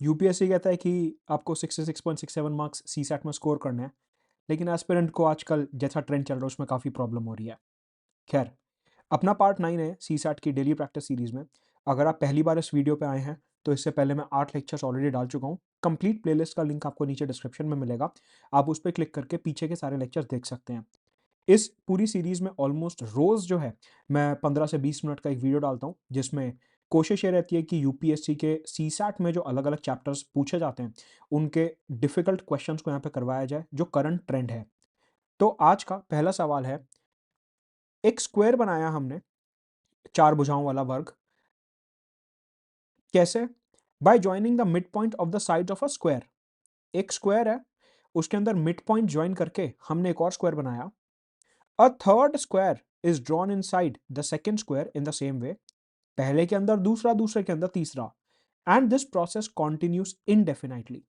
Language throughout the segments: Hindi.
यूपीएससी कहता है कि आपको 66.67 मार्क्स सीसैट में स्कोर करने हैं, लेकिन एस्पिरेंट को आजकल जैसा ट्रेंड चल रहा है उसमें काफ़ी प्रॉब्लम हो रही है। खैर, अपना पार्ट 9 है सीसैट की डेली प्रैक्टिस सीरीज़ में। अगर आप पहली बार इस वीडियो पे आए हैं, तो इससे पहले मैं 8 लेक्चर्स ऑलरेडी डाल चुका हूँ। कंप्लीट प्लेलिस्ट का लिंक आपको नीचे डिस्क्रिप्शन में मिलेगा। आप उस पे क्लिक करके पीछे के सारे लेक्चर्स देख सकते हैं। इस पूरी सीरीज़ में ऑलमोस्ट रोज़ जो है, मैं 15 से 20 मिनट का एक वीडियो डालता हूँ, जिसमें कोशिश ये रहती है कि यूपीएससी के सीसैट में जो अलग-अलग चैप्टर्स पूछे जाते हैं, उनके डिफ़िकल्ट क्वेश्चंस को यहाँ पे करवाया जाए, जो करंट ट्रेंड है। तो आज का पहला सवाल है, एक स्क्वायर बनाया हमने, 4 भुजाओं वाला वर्ग। कैसे? Bye joining the mid point of the sides of a square. एक स्क्वायर है, उसके अंदर मिड पॉइंट जॉइन करके हमने एक और स्क्वायर बनाया। A third square is drawn inside the second square in the same way. पहले के अंदर दूसरा, दूसरे के अंदर तीसरा, and this process continuous indefinitely.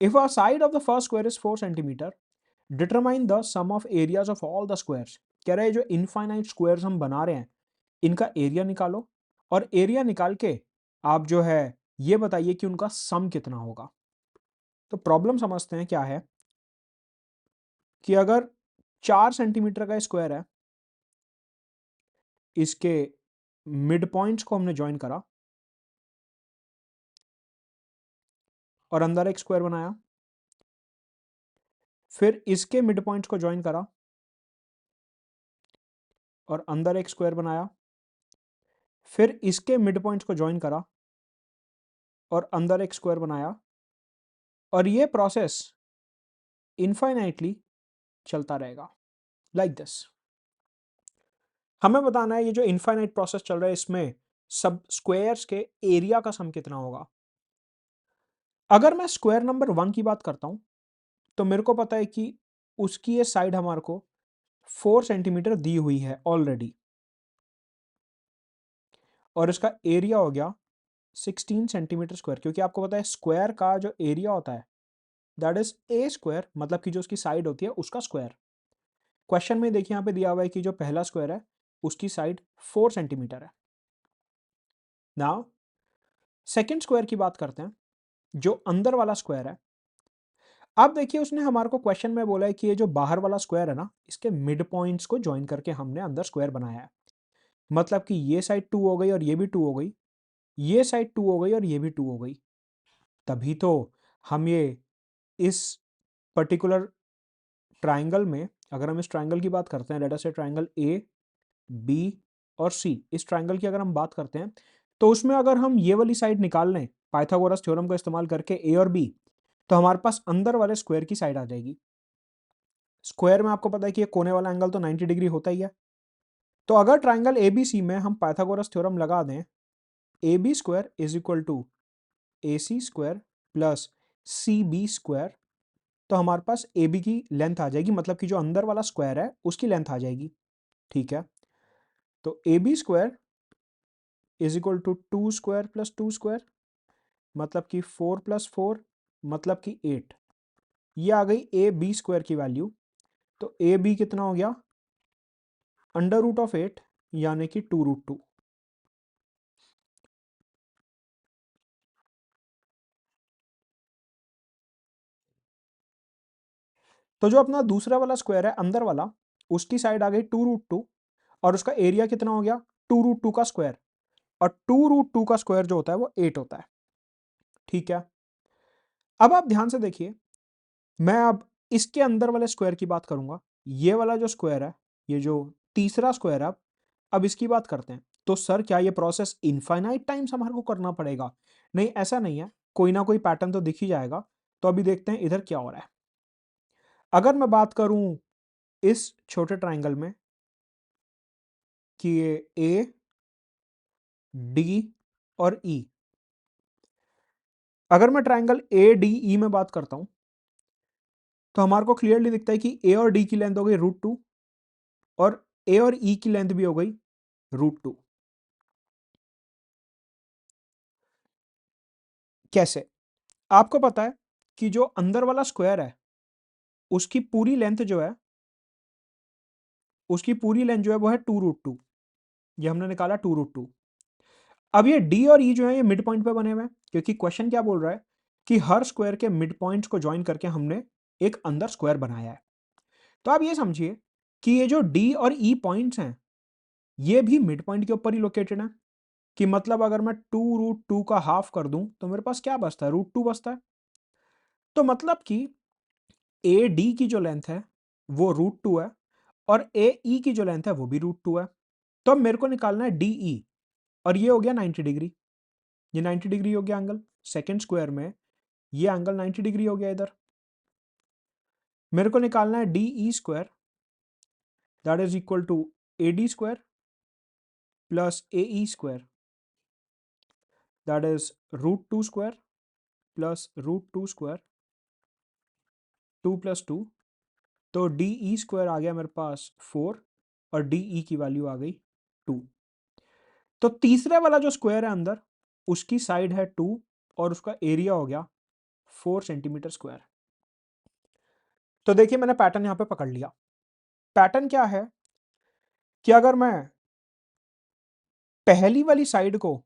If a side of the first square is 4 centimeter, determine the sum of areas of all the squares. कह रहे हैं जो इनफाइनाइट स्क्वायर्स हम बना रहे हैं, इनका एरिया निकालो, और एरिया निकाल के आप जो है ये बताइए कि उनका सम कितना होगा। तो प्रॉब्लम समझते हैं क्या है कि अगर 4 सेंटीमीटर का स्क्वायर है, इसके मिड पॉइंट्स को हमने ज्वाइन करा और अंदर एक स्क्वायर बनाया, फिर इसके मिड पॉइंट्स को ज्वाइन करा और अंदर एक स्क्वायर बनाया, फिर इसके मिड पॉइंट्स को ज्वाइन करा और अंदर एक स्क्वायर बनाया, और ये प्रोसेस इनफाइनाइटली चलता रहेगा, लाइक दिस। हमें बताना है ये जो इनफाइनाइट प्रोसेस चल रहा है, इसमें सब स्क्वायर्स के एरिया का सम कितना होगा। अगर मैं स्क्वायर नंबर 1 की बात करता हूं, तो मेरे को पता है कि उसकी ये साइड हमारे को 4 सेंटीमीटर दी हुई है ऑलरेडी, और इसका एरिया हो गया 16 सेंटीमीटर स्क्वायर, क्योंकि आपको पता है स्क्वायर का जो एरिया होता है दैट इज ए स्क्वायर, मतलब कि जो उसकी साइड होती है उसका स्क्वायर। क्वेश्चन में देखिए यहाँ पे दिया हुआ है कि जो पहला स्क्वायर है उसकी साइड 4 सेंटीमीटर है। नाउ सेकेंड स्क्वायर की बात करते हैं, जो अंदर वाला स्क्वायर है। अब देखिए उसने हमारे को क्वेश्चन में बोला है कि ये जो बाहर वाला स्क्वायर है ना, इसके मिड पॉइंट्स को ज्वाइन करके हमने अंदर स्क्वायर बनाया है। मतलब कि ये साइड 2 हो गई और ये भी 2 हो गई, ये साइड 2 हो गई और ये भी 2 हो गई। तभी तो हम ये इस पर्टिकुलर ट्राइंगल में, अगर हम इस ट्राइंगल की बात करते हैं, लेट अस से ट्राइंगल ए बी और सी, इस ट्राइंगल की अगर हम बात करते हैं, तो उसमें अगर हम ये वाली साइड निकाल लें पाइथागोरस थ्योरम का इस्तेमाल करके ए और बी, तो हमारे पास अंदर वाले स्क्वायर की साइड आ जाएगी। स्क्वायर में आपको पता है कि ये कोने वाला एंगल तो 90 डिग्री होता ही है। तो अगर ट्राइंगल ए बी सी में हम पाइथागोरस थ्योरम लगा दें, a b square is equal to a c square plus c b square, तो हमारे पास ए बी की लेंथ आ जाएगी, मतलब कि जो अंदर वाला स्क्वायर है उसकी लेंथ आ जाएगी। ठीक है, तो a b square is equal to 2 square plus 2 square, मतलब कि 4 प्लस 4, मतलब कि 8। ये आ गई ए बी स्क्वायर की वैल्यू। तो ए बी कितना हो गया, अंडर रूट ऑफ 8, यानी कि 2√2। तो जो अपना दूसरा वाला स्क्वायर है अंदर वाला, उसकी साइड आ गई 2√2, और उसका एरिया कितना हो गया, 2√2 का स्क्वायर, और 2√2 का स्क्वायर जो होता है वो 8 होता है। ठीक है, अब आप ध्यान से देखिए, मैं अब इसके अंदर वाले स्क्वायर की बात करूंगा। ये वाला जो स्क्वायर है, ये जो तीसरा स्क्वायर है, अब इसकी बात करते हैं। तो सर क्या ये प्रोसेस इनफाइनाइट टाइम्स हमारे को करना पड़ेगा? नहीं, ऐसा नहीं है, कोई ना कोई पैटर्न तो दिख ही जाएगा। तो अभी देखते हैं इधर क्या हो रहा है। अगर मैं बात करूं इस छोटे ट्राइंगल में कि ये ए डी और ई, अगर मैं ट्राइंगल ए डी ई में बात करता हूं, तो हमारे को क्लियरली दिखता है कि ए और डी की लेंथ हो गई √2, और ए और ई की लेंथ भी हो गई √2। कैसे? आपको पता है कि जो अंदर वाला स्क्वायर है, उसकी पूरी लेंथ जो है, उसकी पूरी लेंथ जो है वो है 2√2। ये हमने निकाला 2√2। अब ये डी और ई जो है ये मिड पॉइंट पे बने हुए हैं, क्योंकि क्वेश्चन क्या बोल रहा है कि हर स्क्वायर के मिड पॉइंट्स को ज्वाइन करके हमने एक अंदर स्क्वायर बनाया है। तो आप ये समझिए कि ये जो डी और ई पॉइंट्स हैं ये भी मिड पॉइंट के ऊपर ही लोकेटेड है, कि मतलब अगर मैं 2√2 का हाफ कर दूं तो मेरे पास क्या बचता है, √2 बचता है। तो मतलब कि ए डी की जो लेंथ है वो √2 है और ए ई की जो लेंथ है वो भी √2 है। तो अब मेरे को निकालना है डी ई, और ये हो गया 90 डिग्री, ये 90 डिग्री हो गया एंगल सेकेंड स्क्वायर में, ये एंगल 90 डिग्री हो गया इधर। मेरे को निकालना है d e square, that is equal to a d square plus a e square, that is √2 square plus √2 square, 2 + 2। तो डी ई स्क्वायर आ गया मेरे पास 4 और डी ई की वैल्यू आ गई 2। तो तीसरे वाला जो स्क्वायर है अंदर उसकी साइड है 2 और उसका एरिया हो गया 4 सेंटीमीटर स्क्वायर। तो देखिए मैंने पैटर्न यहां पे पकड़ लिया। पैटर्न क्या है कि अगर मैं पहली वाली साइड को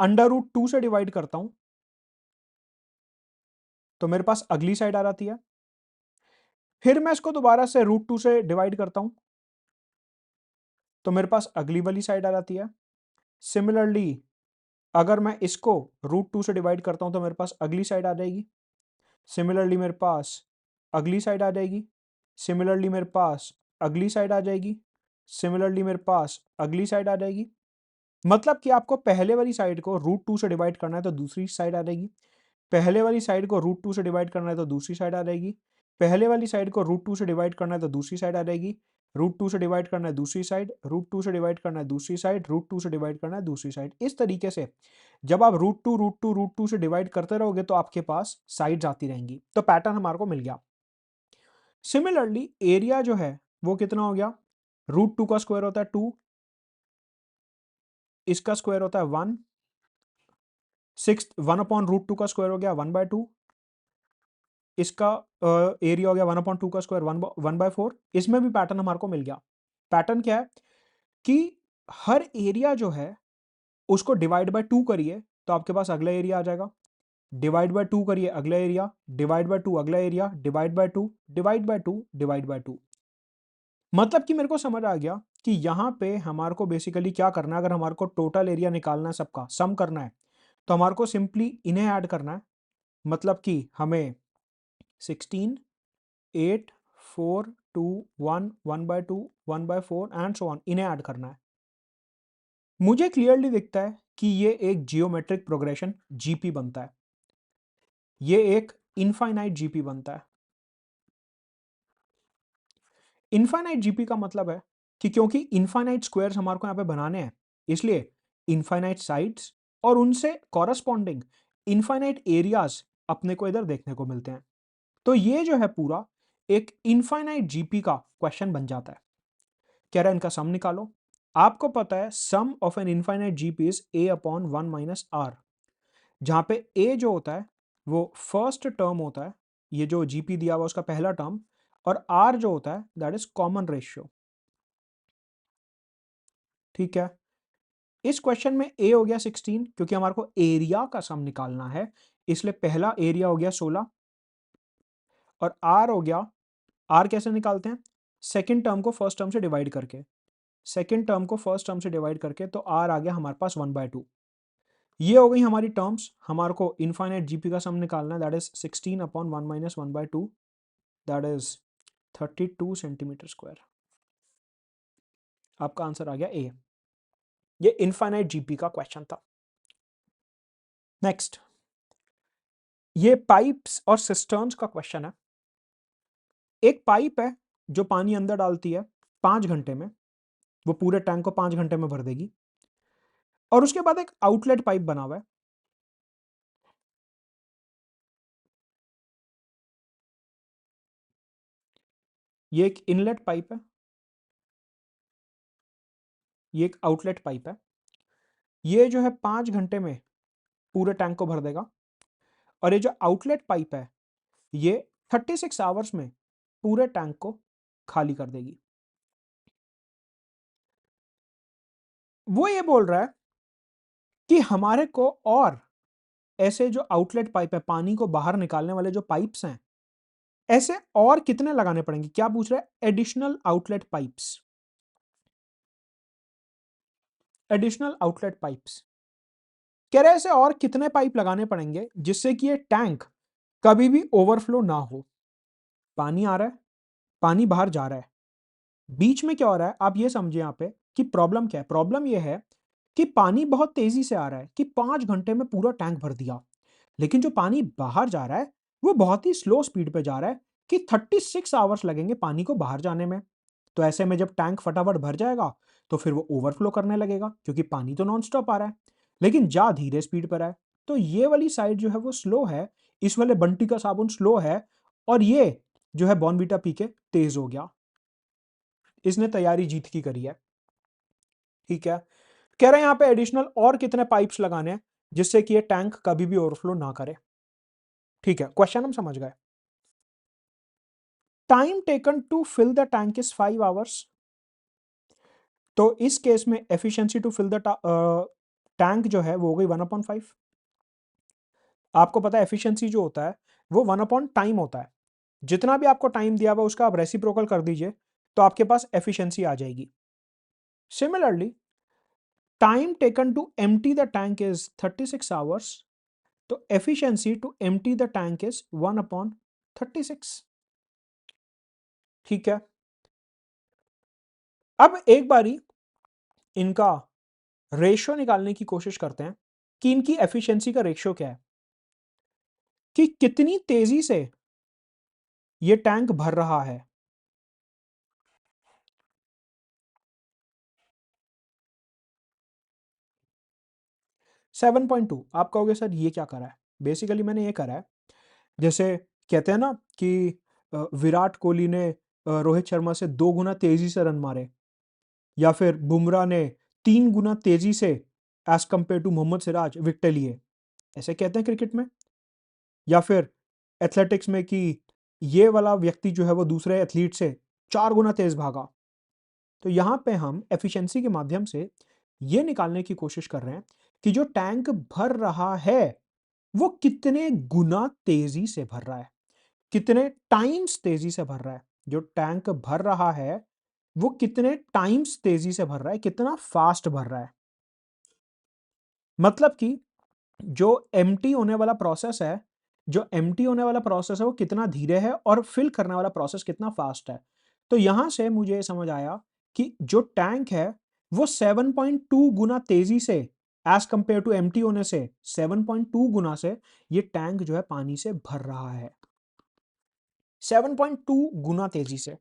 √2 से डिवाइड करता हूं तो मेरे पास अगली साइड आ जाती है, फिर मैं इसको दोबारा से √2 से डिवाइड करता हूं तो मेरे पास अगली वाली साइड आ जाती है। सिमिलरली अगर मैं इसको √2 से डिवाइड करता हूं तो मेरे पास अगली साइड आ जाएगी। सिमिलरली मेरे पास अगली साइड आ जाएगी। सिमिलरली मेरे पास अगली साइड आ जाएगी। सिमिलरली मेरे पास अगली साइड आ जाएगी। मतलब कि आपको पहले वाली साइड को √2 से डिवाइड करना है तो दूसरी साइड आ जाएगी, पहले वाली साइड को √2 से डिवाइड करना है तो दूसरी साइड आ जाएगी, पहले वाली साइड को √2 से डिवाइड करना है तो दूसरी साइड आ जाएगी, √2 से डिवाइड करना है दूसरी साइड, √2 से डिवाइड करना है दूसरी साइड, √2 से डिवाइड करना है दूसरी साइड। इस तरीके से जब आप √2 से डिवाइड करते रहोगे तो आपके पास साइड्स आती रहेंगी। तो पैटर्न हमारे को मिल गया। सिमिलरली एरिया जो है वो कितना हो गया, √2 का स्क्वायर होता है 2, इसका स्क्वायर होता है 1, 1/√2 का स्क्वायर हो गया 1/2, इसका एरिया हो गया 1/2 का स्क्वायर 1/4। इसमें भी पैटर्न हमारे को मिल गया। पैटर्न क्या है कि हर एरिया जो है उसको डिवाइड बाय 2 करिए तो आपके पास अगला एरिया आ जाएगा, डिवाइड बाय 2 करिए अगला एरिया, डिवाइड बाय 2 अगला area, divide by 2, divide by 2, divide by 2। मतलब कि मेरे को समझ आ गया कि यहां पे हमारे को बेसिकली क्या करना है, अगर हमारे को टोटल एरिया निकालना है सबका सम करना है तो हमारे को सिंपली इन्हें ऐड करना है। मतलब कि हमें 16, 8, 4, 2, 1, 1/2, 1/4 एंड सो ऑन इन्हें ऐड करना है। मुझे क्लियरली दिखता है कि ये एक जियोमेट्रिक प्रोग्रेशन जीपी बनता है, ये एक इनफाइनाइट जीपी बनता है। इनफाइनाइट जीपी का मतलब है कि क्योंकि इनफाइनाइट स्क्वायर्स हमारे को यहाँ पे बनाने हैं इसलिए इनफाइनाइट साइड्स और उनसे कॉरस्पॉन्डिंग इनफाइनाइट एरियाज अपने को इधर देखने को मिलते हैं। तो ये जो है पूरा एक इनफाइनाइट जीपी का क्वेश्चन बन जाता है। कह रहा है इनका सम निकालो। आपको पता है sum of an infinite GP is a/1 - r, जहां पे a जो होता है वो फर्स्ट टर्म होता है, ये जो जीपी दिया हुआ उसका पहला टर्म, और r जो होता है दैट इज कॉमन रेशियो। ठीक है, इस क्वेश्चन में a हो गया 16 क्योंकि हमारे को एरिया का सम निकालना है, इसलिए पहला एरिया हो गया 16 और r हो गया, r कैसे निकालते हैं, सेकेंड टर्म को फर्स्ट टर्म से डिवाइड करके, सेकेंड टर्म को फर्स्ट टर्म से डिवाइड करके, तो r आ गया हमारे पास 1/2। ये हो गई हमारी टर्म्स। हमारे को इनफाइनाइट जीपी का सम निकालना है, that is 16/1 - 1/2, that is 32 centimetre square. आपका आंसर आ गया ए। ये इनफाइनाइट जीपी का क्वेश्चन था। नेक्स्ट, ये पाइप्स और सिस्टर्न्स का क्वेश्चन है। एक पाइप है जो पानी अंदर डालती है 5 घंटे में, वो पूरे टैंक को 5 घंटे में भर देगी, और उसके बाद एक आउटलेट पाइप बना हुआ है। ये एक इनलेट पाइप है, ये एक आउटलेट पाइप है। ये जो है 5 घंटे में पूरे टैंक को भर देगा, और ये जो आउटलेट पाइप है ये 36 आवर्स में पूरे टैंक को खाली कर देगी। वो ये बोल रहा है कि हमारे को और ऐसे जो आउटलेट पाइप है, पानी को बाहर निकालने वाले जो पाइप्स हैं, ऐसे और कितने लगाने पड़ेंगे? क्या पूछ रहा है? Additional outlet pipes. Additional outlet pipes कह रहे हैं ऐसे और कितने पाइप लगाने पड़ेंगे जिससे कि ये टैंक कभी भी ओवरफ्लो ना हो। पानी आ रहा है, पानी बाहर जा रहा है, बीच में क्या हो रहा है आप ये समझिए यहाँ पे कि प्रॉब्लम क्या है। प्रॉब्लम ये है कि पानी बहुत तेजी से आ रहा है कि 5 घंटे में पूरा टैंक भर दिया, लेकिन जो पानी बाहर जा रहा है वो बहुत ही स्लो स्पीड पे जा रहा है कि 36 आवर्स लगेंगे पानी को बाहर जाने में। तो ऐसे में जब टैंक फटाफट भर जाएगा तो फिर वो ओवरफ्लो करने लगेगा क्योंकि पानी तो नॉन स्टॉप आ रहा है, लेकिन जा धीरे स्पीड पर है। तो ये वाली साइड जो है वो स्लो है, इस वाले बंटी का साबुन स्लो है, और ये जो है बॉर्नवीटा पी के तेज हो गया। इसने तैयारी जीत की करी है। ठीक है, कह रहे हैं यहाँ पे एडिशनल और कितने पाइप्स लगाने हैं जिससे कि ये टैंक कभी भी ओवरफ्लो ना करे। ठीक है, क्वेश्चन हम समझ गए। Time taken to fill the tank is 5 hours. तो इस केस में efficiency to fill the tank जो है वो हो गई 1/5। आपको पता है एफिशिएंसी जो होता है वो 1/टाइम होता है। जितना भी आपको टाइम दिया हुआ उसका आप रेसिप्रोकल कर दीजिए तो आपके पास एफिशिएंसी आ जाएगी। Similarly time taken to empty the tank is 36 hours, तो efficiency to empty the tank is 1/36। ठीक है, अब एक बारी इनका रेशियो निकालने की कोशिश करते हैं कि इनकी एफिशिएंसी का रेशियो क्या है, कि कितनी तेजी से ये टैंक भर रहा है। 7.2। आप कहोगे सर ये क्या करा है? बेसिकली मैंने ये करा है, जैसे कहते हैं ना कि विराट कोहली ने रोहित शर्मा से 2 गुना तेजी से रन मारे, या फिर बुमराह ने 3 गुना तेजी से as compare to Mohammed Siraj wicket लिए, ऐसे कहते हैं क्रिकेट में। या फिर एथलेटिक्स में कि ये वाला व्यक्ति जो है वो दूसरे एथलीट से 4 गुना तेज भागा। तो यहाँ पे हम एफिशिएंसी के माध्यम से ये निकालने की कोशिश कर रहे हैं कि जो टैंक भर रहा है वो कितने गुना तेजी से भर रहा है, कितने टाइम्स तेजी से भर रहा है। जो टैंक भर रहा है वो कितने टाइम्स तेजी से भर रहा है, कितना फास्ट भर रहा है। मतलब कि जो एम्प्टी होने वाला प्रोसेस है, जो एम्प्टी होने वाला प्रोसेस है वो कितना धीरे है और फिल करने वाला प्रोसेस कितना फास्ट है। तो यहां से मुझे समझ आया कि जो टैंक है वो 7.2 गुना तेजी से, एज कंपेयर टू एम्प्टी होने से 7.2 गुना से ये टैंक जो है पानी से भर रहा है, 7.2 गुना तेजी से।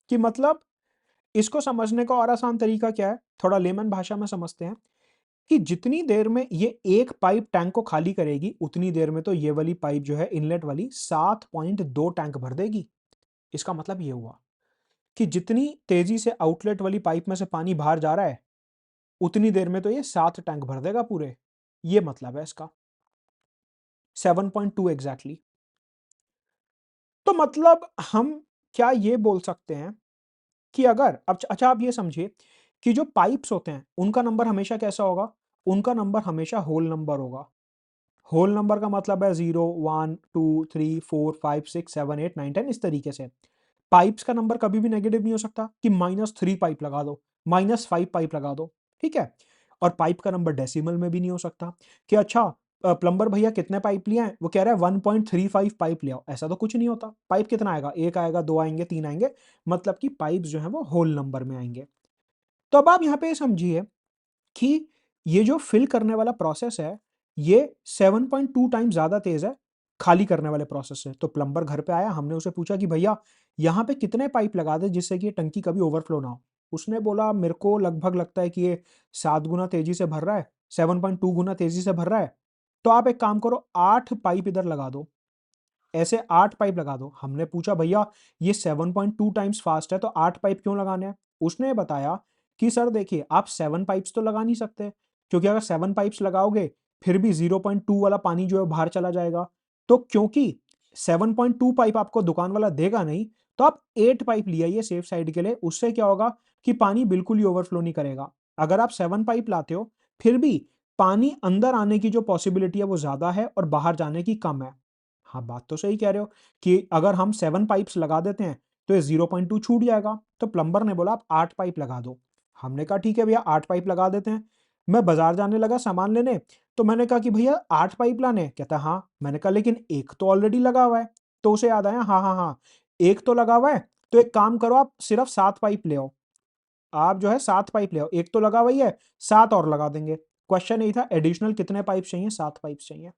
कि मतलब इसको समझने का और आसान तरीका क्या है, थोड़ा लेमन भाषा में समझते हैं कि जितनी देर में ये एक पाइप टैंक को खाली करेगी उतनी देर में तो ये वाली पाइप जो है इनलेट वाली 7.2 टैंक भर देगी। इसका मतलब ये हुआ कि जितनी तेजी से आउटलेट वाली पाइप में से पानी बाहर जा रहा है उतनी देर में तो ये 7 टैंक भर देगा पूरे। ये मतलब है इसका, 7.2 एग्जैक्टली। तो मतलब हम क्या ये बोल सकते हैं कि अगर अब अच्छा आप ये समझिए कि जो पाइप्स होते हैं उनका नंबर हमेशा कैसा होगा, उनका नंबर हमेशा होल नंबर होगा। होल नंबर का मतलब है 0 1 2 3 4 5 6 7 8 9 10, इस तरीके से। पाइप्स का नंबर कभी भी नेगेटिव नहीं हो सकता कि -3 पाइप लगा दो, -5 पाइप लगा दो। ठीक है, और पाइप का नंबर डेसिमल में भी नहीं हो सकता कि अच्छा प्लम्बर भैया कितने पाइप लिए हैं, वो कह रहा है 1.35 पाइप ले आओ, ऐसा तो कुछ नहीं होता। पाइप कितना आएगा, एक आएगा, दो आएंगे, तीन आएंगे, मतलब कि पाइप जो है वो होल नंबर में आएंगे। तो अब आप यहाँ पे समझिए कि ये जो फिल करने वाला प्रोसेस है ये 7.2 टाइम ज़्यादा तेज़ है खाली करने वाले प्रोसेस से। तो प्लम्बर घर पे आया, हमने उसे पूछा कि भैया यहाँ पे कितने पाइप लगा दे जिससे कि ये टंकी कभी ओवरफ्लो ना हो। उसने बोला मेरे को लगभग लगता है कि ये 7 गुना तेजी से भर रहा है, 7.2 गुना तेजी से भर रहा है। तो आप एक काम करो, 8 पाइप इधर लगा दो, ऐसे 8 पाइप लगा दो। हमने पूछा भैया ये 7.2 टाइम्स फास्ट है तो 8 पाइप क्यों लगाने हैं? उसने बताया कि सर देखिए आप 7 पाइप्स तो लगा नहीं सकते, क्योंकि अगर 7 पाइप्स लगाओगे फिर भी 0.2 वाला पानी जो है बाहर चला जाएगा। तो क्योंकि 7.2 पाइप आपको दुकान वाला देगा नहीं, तो आप 8 पाइप ले आइए सेफ साइड के लिए, उससे क्या होगा कि पानी बिल्कुल ही ओवरफ्लो नहीं करेगा। अगर आप 7 पाइप लाते हो फिर भी पानी अंदर आने की जो पॉसिबिलिटी है वो ज़्यादा है और बाहर जाने की कम है। हाँ, बात तो सही कह रहे हो कि अगर हम 7 पाइप्स लगा देते हैं तो ये 0.2 छूट जाएगा। तो प्लम्बर ने बोला आप 8 पाइप लगा दो। हमने कहा ठीक है भैया 8 पाइप लगा देते हैं। मैं बाजार जाने लगा सामान लेने, तो मैंने कहा कि भैया 8 पाइप लाने हैं? कहता हाँ। मैंने कहा लेकिन एक तो ऑलरेडी लगा हुआ है। तो उसे याद आया, हाँ, हाँ, हाँ, एक तो लगा हुआ है, तो एक काम करो आप सिर्फ 7 पाइप ले आओ। आप जो है 7 पाइप ले आओ, एक तो लगा हुआ ही है, 7 और लगा देंगे। क्वेश्चन यही था एडिशनल कितने पाइप चाहिए? 7 पाइप चाहिए।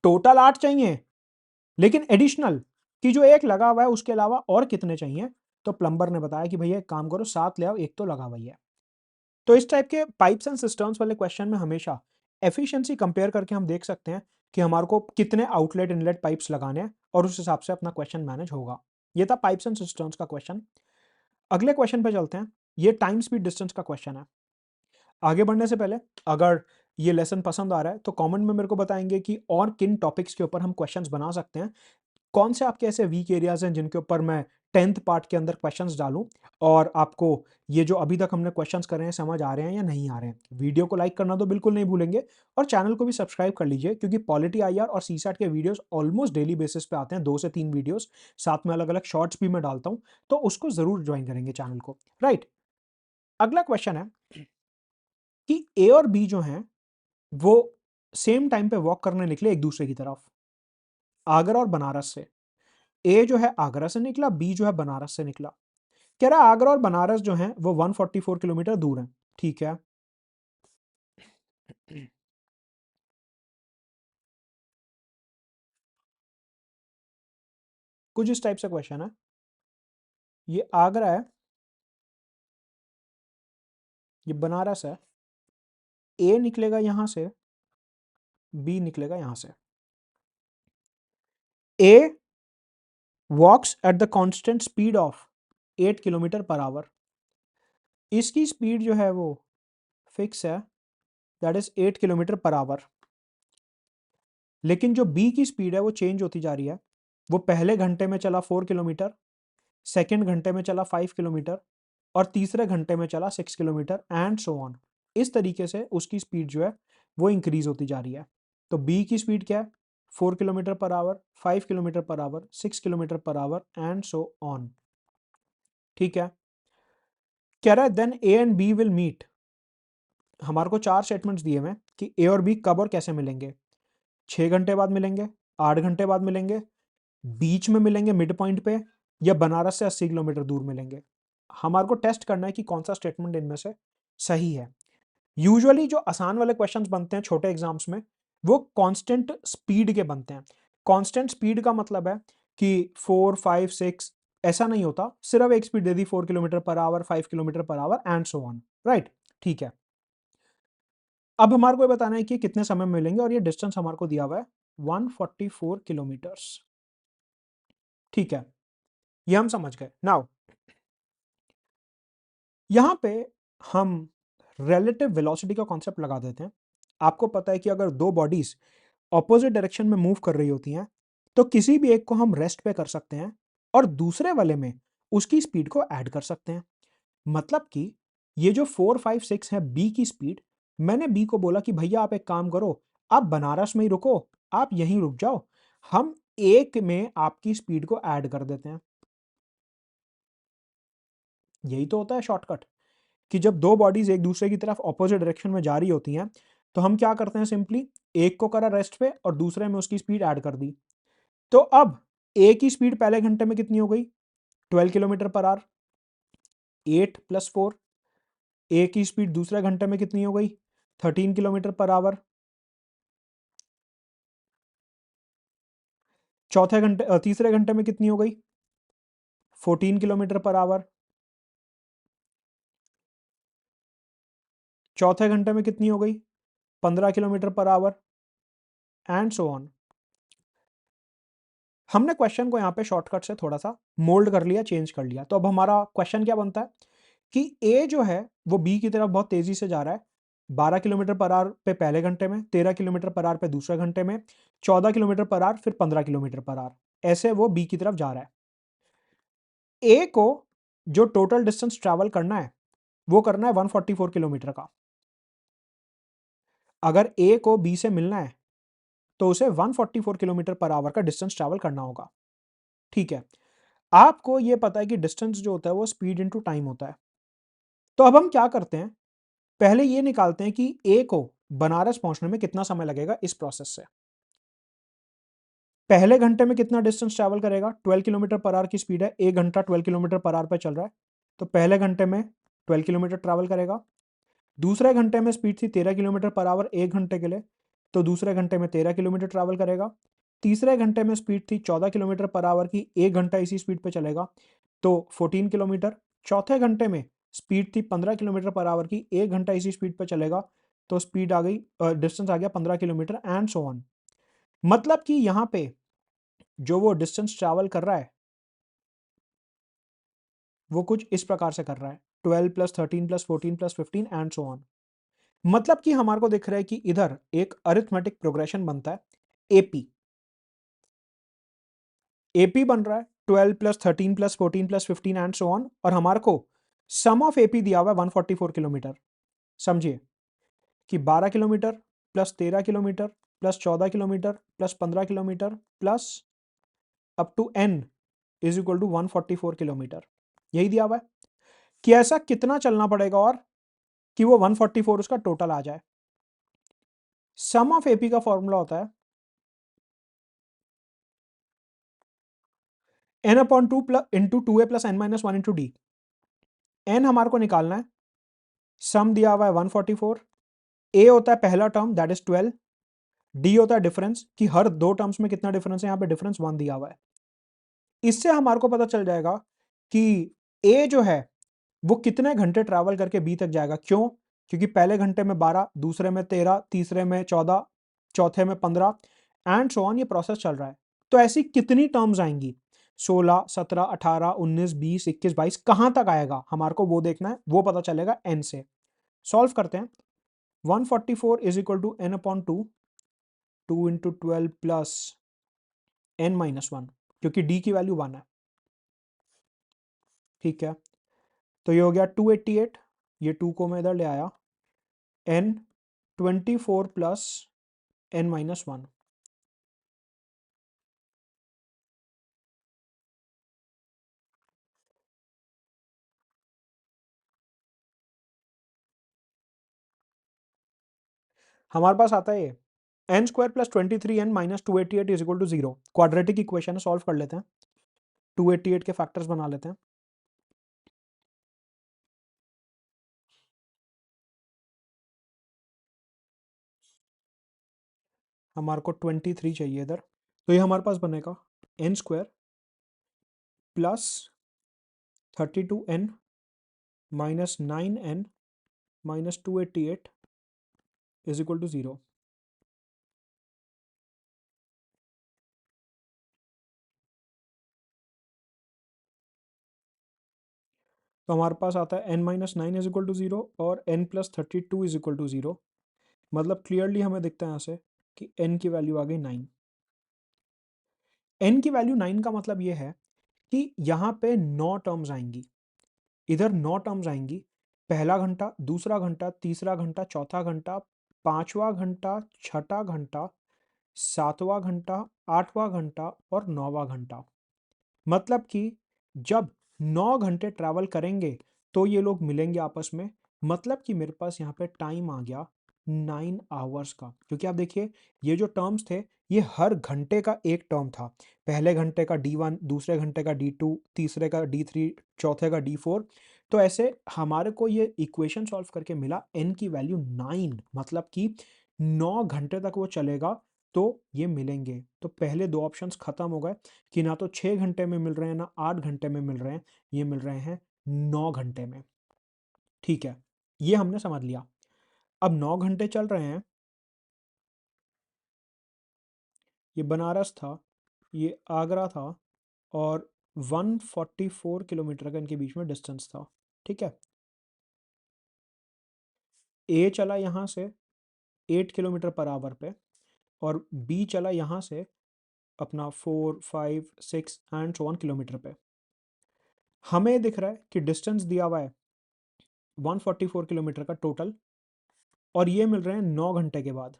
टोटल 8 चाहिए, लेकिन एडिशनल कि जो एक लगा हुआ है उसके अलावा और कितने चाहिए? तो प्लम्बर ने बताया कि भैया एक काम करो 7 ले आओ, एक तो लगा हुआ ही है। तो इस टाइप के पाइप्स एंड सिस्टम्स वाले क्वेश्चन में हमेशा एफिशिएंसी कंपेयर करके हम देख सकते हैं कि हमारे को कितने आउटलेट इनलेट पाइप्स लगाने हैं और उस हिसाब से अपना क्वेश्चन मैनेज होगा। ये था पाइप्स एंड सिस्टम्स का क्वेश्चन। अगले क्वेश्चन पे चलते हैं। ये टाइम स्पीड डिस्टेंस का क्वेश्चन है। आगे बढ़ने से पहले अगर ये लेसन पसंद आ रहा है तो कमेंट में मेरे को बताएंगे कि और किन टॉपिक्स के ऊपर हम क्वेश्चंस बना सकते हैं। कौन से आपके ऐसे वीक एरियाज हैं जिनके ऊपर मैं 10th पार्ट के अंदर क्वेश्चंस डालूं और आपको ये जो अभी तक हमने क्वेश्चंस कर रहे हैं समझ आ रहे हैं या नहीं आ रहे हैं। वीडियो को लाइक करना तो बिल्कुल नहीं भूलेंगे और चैनल को भी सब्सक्राइब कर लीजिए क्योंकि पॉलिटी आईआर और सीसैट के वीडियोस ऑलमोस्ट डेली बेसिस पे आते हैं, 2 से 3 वीडियोस, साथ में अलग अलग शॉर्ट्स भी मैं डालता हूं, तो उसको जरूर ज्वाइन करेंगे चैनल को। राइट, अगला क्वेश्चन है कि ए और बी जो हैं वो सेम टाइम पे वॉक करने निकले एक दूसरे की तरफ, आगरा और बनारस से। ए जो है आगरा से निकला, बी जो है बनारस से निकला। कह रहा है आगरा और बनारस जो है वो 144 किलोमीटर दूर है। ठीक है, कुछ इस टाइप से क्वेश्चन है। ये आगरा है, ये बनारस है। ए निकलेगा यहां से, बी निकलेगा यहां से। A walks at the constant speed of 8 kilometre per hour. इसकी स्पीड जो है वो फिक्स है, that is 8 kilometre per hour. लेकिन जो बी की स्पीड है वो चेंज होती जा रही है। वो पहले घंटे में चला 4 किलोमीटर, सेकेंड घंटे में चला 5 किलोमीटर और तीसरे घंटे में चला 6 किलोमीटर एंड सो ऑन। इस तरीके से उसकी स्पीड जो है वो इंक्रीज होती जा रही है। तो बी की स्पीड क्या है? 4 kilometre per hour, 5 kilometre per hour, 6 kilometre per hour and so on. ठीक है, कह रहा है then A and B will meet. हमारे को 4 स्टेटमेंट्स दिए हुए हैं कि ए और बी कब और कैसे मिलेंगे। 6 घंटे बाद मिलेंगे, 8 घंटे बाद मिलेंगे, बीच में मिलेंगे मिड पॉइंट पे, या बनारस से 80 किलोमीटर दूर मिलेंगे। हमारे को टेस्ट करना है कि कौन सा स्टेटमेंट इनमें से सही है। यूजुअली जो आसान वाले क्वेश्चंस बनते हैं छोटे एग्जाम्स में वो कांस्टेंट स्पीड के बनते हैं। कांस्टेंट स्पीड का मतलब है कि 4, 5, 6 ऐसा नहीं होता, सिर्फ एक speed they the 4 kilometre per hour, 5 kilometre per hour and so on. Right, ठीक है। अब हमारे को ये बताना है कि कितने समय में मिलेंगे और ये डिस्टेंस हमारे को दिया हुआ है 144 किलोमीटर्स। ठीक है, ये हम समझ गए। नाउ यहां पे हम रिलेटिव वेलोसिटी का कॉन्सेप्ट लगा देते हैं। आपको पता है कि अगर दो बॉडीज ऑपोजिट डायरेक्शन में मूव कर रही होती हैं तो किसी भी एक को हम रेस्ट पे कर सकते हैं और दूसरे वाले में उसकी स्पीड को ऐड कर सकते हैं। मतलब कि ये जो 4, 5, 6 है बी की स्पीड, मैंने बी को बोला कि भैया आप एक काम करो, आप बनारस में ही रुको, आप यहीं रुक जाओ, हम एक में आपकी स्पीड को ऐड कर देते हैं। यही तो होता है शॉर्टकट, कि जब दो बॉडीज एक दूसरे की तरफ ऑपोजिट डायरेक्शन में जा रही होती हैं तो हम क्या करते हैं, सिंपली एक को करा रेस्ट पे और दूसरे में उसकी स्पीड ऐड कर दी। तो अब ए की स्पीड पहले घंटे में कितनी हो गई? 12 किलोमीटर पर आवर। 8 + 4। ए की स्पीड दूसरे घंटे में कितनी हो गई? 13 किलोमीटर पर आवर। तीसरे घंटे में कितनी हो गई? 14 किलोमीटर पर आवर। चौथे घंटे में कितनी हो गई? 15 kilometre per hour and so on. हमने क्वेश्चन को यहाँ पे शॉर्टकट से थोड़ा सा मोल्ड कर लिया, चेंज कर लिया। तो अब हमारा क्वेश्चन क्या बनता है कि ए जो है वो बी की तरफ बहुत तेजी से जा रहा है, 12 किलोमीटर पर आवर पे पहले घंटे में, 13 किलोमीटर पर आवर पे दूसरे घंटे में, 14 किलोमीटर पर आवर, फिर 15 किलोमीटर पर आवर, ऐसे वो बी की तरफ जा रहा है। ए को जो टोटल डिस्टेंस ट्रैवल करना है वो करना है 144 किलोमीटर का। अगर ए को बी से मिलना है तो उसे 144 किलोमीटर पर आवर का डिस्टेंस ट्रैवल करना होगा। ठीक है, आपको ये पता है कि डिस्टेंस जो होता है वो स्पीड इनटू टाइम होता है। तो अब हम क्या करते हैं, पहले ये निकालते हैं कि ए को बनारस पहुंचने में कितना समय लगेगा इस प्रोसेस से। पहले घंटे में कितना डिस्टेंस ट्रैवल करेगा, 12 किलोमीटर पर आवर की स्पीड है, 1 घंटा 12 किलोमीटर पर आवर पे चल रहा है, तो पहले घंटे में 12 किलोमीटर ट्रैवल करेगा। दूसरे घंटे में स्पीड थी 13 किलोमीटर पर आवर 1 घंटे के लिए, तो दूसरे घंटे में 13 किलोमीटर ट्रैवल करेगा। तीसरे घंटे में स्पीड थी 14 किलोमीटर पर आवर की, 1 घंटा इसी स्पीड पे चलेगा, तो 14 किलोमीटर। चौथे घंटे में स्पीड थी 15 किलोमीटर पर आवर की, 1 घंटा इसी स्पीड पे चलेगा, तो स्पीड आ गई, डिस्टेंस आ गया 15 किलोमीटर एंड सो ऑन। मतलब कि यहाँ पे जो वो डिस्टेंस ट्रैवल कर रहा है वो कुछ इस प्रकार से कर रहा है, 12 plus 13 plus 14 plus 15 and so on. मतलब कि हमारे को दिख रहा है कि इधर एक अरिथमेटिक प्रोग्रेशन बनता है, एपी। एपी बन रहा है 12 plus 13 plus 14 plus 15 and so on, और हमारे को सम ऑफ एपी दिया हुआ है 144 किलोमीटर। समझिए कि 12 kilometre plus 13 kilometre plus 14 kilometre plus 15 kilometre plus up to n is equal to 144 kilometre, यही दिया हुआ है कि ऐसा कितना चलना पड़ेगा और कि वो 144 उसका टोटल आ जाए। सम ऑफ एपी का फॉर्मूला होता है N upon two plus into two A plus N minus one into D. N हमारे को निकालना है, सम दिया हुआ है 144, ए होता है पहला टर्म दैट इज 12, डी होता है डिफरेंस कि हर दो टर्म्स में कितना डिफरेंस है, यहाँ पे डिफरेंस 1 दिया हुआ है। इससे हमारे को पता चल जाएगा कि ए जो है वो कितने घंटे ट्रैवल करके बी तक जाएगा। क्यों? क्योंकि पहले घंटे में 12, दूसरे में 13, तीसरे में 14, चौथे में 15 एंड सो ऑन, ये प्रोसेस चल रहा है। तो ऐसी कितनी टर्म्स आएंगी, 16, 17, 18, 19, 20, 21, 22, कहां तक आएगा हमारे को वो देखना है, वो पता चलेगा एन से। सॉल्व करते हैं। 144 is equal to n upon two, 2 into 12 plus N minus one, क्योंकि डी की वैल्यू 1 है। ठीक है, तो ये हो गया 288, ये 2 को मैं इधर ले आया, n 24 plus N minus one. हमारे पास आता है ये n square plus 23 n minus 288 is equal to 0। Quadratic equation है, सॉल्व कर लेते हैं, 288 के फैक्टर्स बना लेते हैं। हमारे को 23 चाहिए इधर, तो ये हमारे पास बनेगा n square plus 32n minus 9n minus 288 is equal to 0। तो हमारे पास आता है n minus nine is equal to 0 और n plus 32 is equal to 0। मतलब क्लियरली हमें दिखता है यहाँ से कि n की वैल्यू आ गई 9। n की वैल्यू 9 का मतलब ये है कि यहाँ पे 9 टर्म्स आएंगी, इधर 9 टर्म्स आएंगी। पहला घंटा, दूसरा घंटा, तीसरा घंटा, चौथा घंटा, पांचवा घंटा, छठा घंटा, सातवां घंटा, आठवां घंटा और नौवां घंटा। मतलब कि जब 9 घंटे ट्रैवल करेंगे तो ये लोग मिलेंगे आपस में। मतलब कि मेरे पास यहाँ पे टाइम आ गया 9 आवर्स का, क्योंकि आप देखिए ये जो टर्म्स थे ये हर घंटे का एक टर्म था। पहले घंटे का D1, दूसरे घंटे का D2, तीसरे का D3, चौथे का D4। तो ऐसे हमारे को ये इक्वेशन सॉल्व करके मिला n की वैल्यू 9, मतलब कि 9 घंटे तक वो चलेगा तो ये मिलेंगे। तो पहले दो ऑप्शंस खत्म हो गए कि ना तो 6 घंटे में मिल रहे हैं ना 8 घंटे में मिल रहे हैं, ये मिल रहे हैं 9 घंटे में। ठीक है, ये हमने समझ लिया। अब 9 घंटे चल रहे हैं, ये बनारस था, ये आगरा था, और 144 किलोमीटर का इनके बीच में डिस्टेंस था। ठीक है, ए चला यहाँ से 8 किलोमीटर पर आवर पे और बी चला यहाँ से अपना 4, 5, 6 एंड सो 1 किलोमीटर पे। हमें दिख रहा है कि डिस्टेंस दिया हुआ है 144 किलोमीटर का टोटल, और ये मिल रहे हैं 9 घंटे के बाद।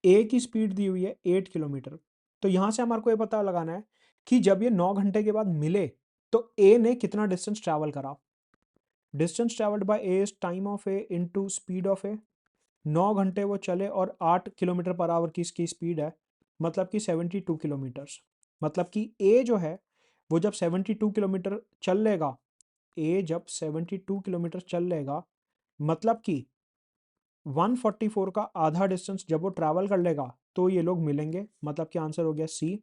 ए की स्पीड दी हुई है 8 किलोमीटर। तो यहाँ से हमारे को ये पता लगाना है कि जब ये 9 घंटे के बाद मिले तो ए ने कितना डिस्टेंस ट्रैवल करा। Distance travelled by A is time of A into speed of A. 9 घंटे वो चले और 8 किलोमीटर पर आवर की इसकी स्पीड है, मतलब कि 72 किलोमीटर्स। मतलब कि ए जो है वो जब 72 किलोमीटर चल लेगा, ए जब 72 किलोमीटर चल लेगा, मतलब कि 144 का आधा डिस्टेंस जब वो ट्रैवल कर लेगा तो ये लोग मिलेंगे। मतलब कि आंसर हो गया सी,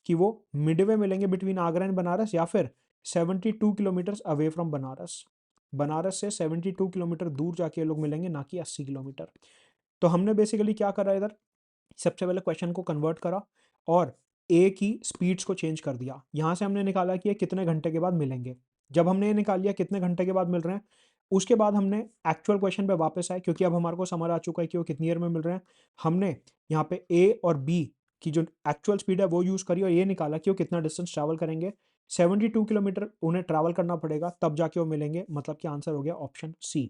कि वो मिडवे मिलेंगे बिटवीन आगरा एंड बनारस, या फिर 72 kilometre away from Banaras. Banaras से 72 किलोमीटर दूर जाके ये लोग मिलेंगे, ना कि 80 किलोमीटर। तो हमने बेसिकली क्या करा इधर, सबसे पहले क्वेश्चन को कन्वर्ट करा और ए की स्पीड्स को चेंज कर दिया। यहां से हमने निकाला कि ये कितने घंटे के बाद मिलेंगे। जब हमने ये निकाल लिया कितने घंटे के बाद मिल रहे हैं, उसके बाद हमने एक्चुअल क्वेश्चन पे वापस आए, क्योंकि अब हमारे को समझ आ चुका है कि वो कितनी देर में मिल रहे हैं। हमने यहाँ पे ए और बी की जो एक्चुअल स्पीड है वो यूज करी और ये निकाला कि वो कितना डिस्टेंस ट्रैवल करेंगे। 72 किलोमीटर उन्हें ट्रैवल करना पड़ेगा तब जाके वो मिलेंगे, मतलब कि आंसर हो गया ऑप्शन सी।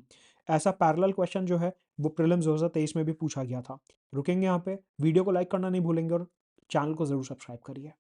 ऐसा पैरेलल क्वेश्चन जो है वो प्रीलिम्स 2023 में भी पूछा गया था। रुकेंगे यहाँ पे, वीडियो को लाइक करना नहीं भूलेंगे और चैनल को जरूर सब्सक्राइब करिए।